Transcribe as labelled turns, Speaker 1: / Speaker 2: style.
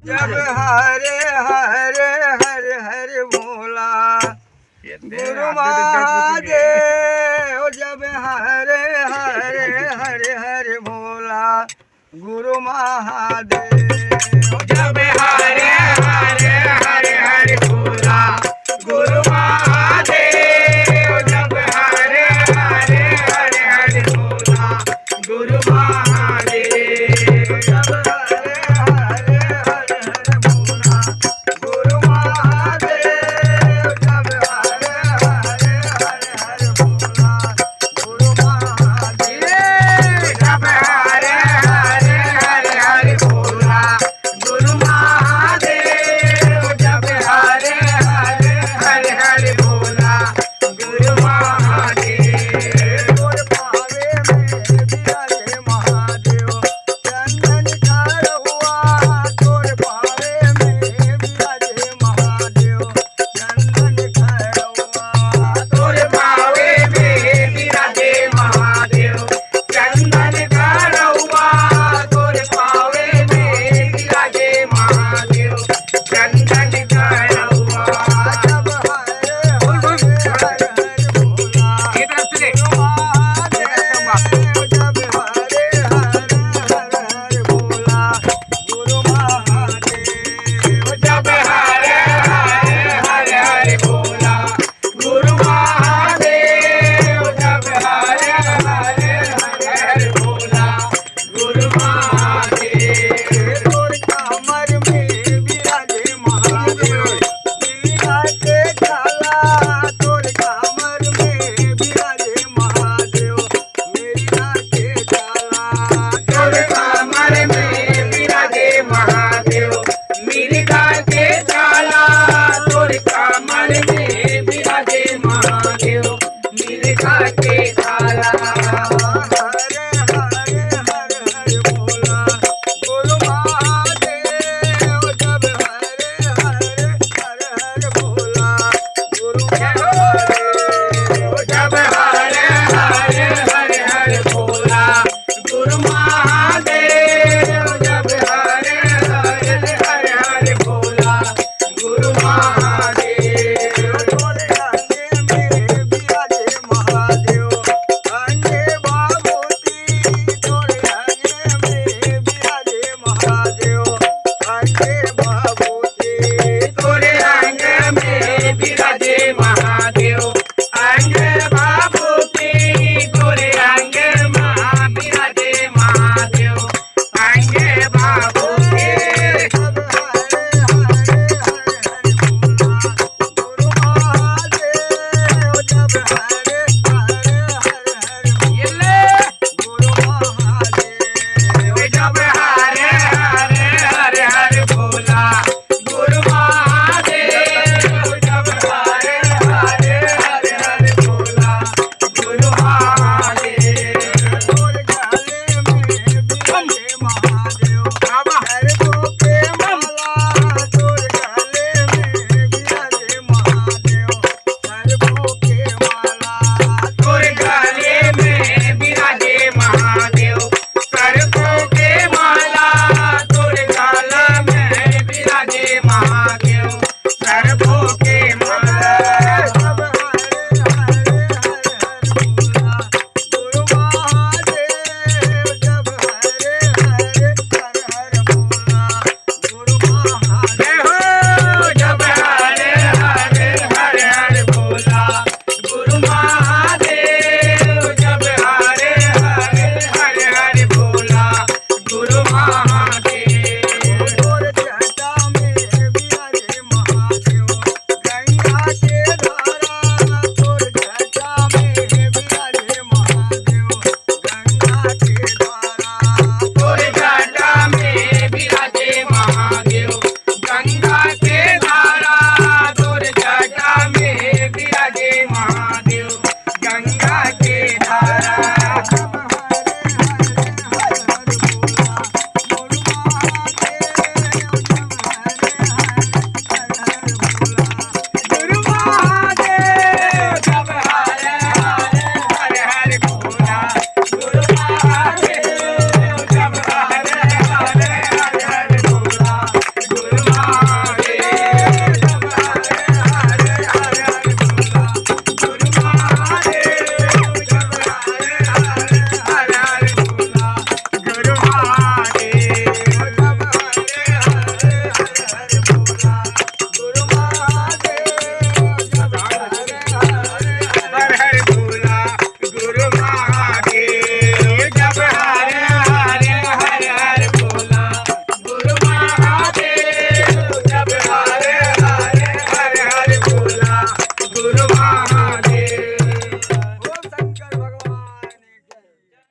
Speaker 1: जब हरे हरे हरे हरे भोला गुरु महादेव, जब हरे हरे हरे हरे भोला गुरु महादेव,
Speaker 2: जब हरे हरे हरे हरे भोला गुरु महादेव, जब हरे हरे हरे हरे भोला गुरु महादेव,
Speaker 1: जब हरे हरे हरे हरे भोला गुरु महादेव, जब हरे हरे हरे हरे भोला गुरु महादेव,
Speaker 2: जब हरे हरे हरे हरे भोला गुरु महादेव, जब हरे हरे हरे हरे भोला गुरु महादेव,
Speaker 1: तोर पावे में विराजे महादेव, चंदन ठाड़ हुआ तोर पावे में विराजे महादेव, चंदन ठाड़ हुआ
Speaker 2: तोर पावे में विराजे महादेव, चंदन ठाड़ुआ, तोर पावे में विराजे महादेव, चंदन ठाड़ुआ,
Speaker 1: जब हरे हरे हरे हरे भोला
Speaker 2: इधर से देख।
Speaker 1: महादेव, जब हरे हरे हरे हरे भोला गुरु महादेव,
Speaker 2: जब हरे हरे हरे हरे भोला गुरु महादेव, जब हरे हरे हरे हरे भोला गुरु महादेव,
Speaker 1: तोर कमर में विराजे महादेव, लीला के झाला तोर कमर में विराजे महादेव, मेरी नाके झाला
Speaker 2: तोर कमर में विराजे महादेव, मिर्गा के झाला, तोर कमर में विराजे महादेव, मिर्गा के झाला,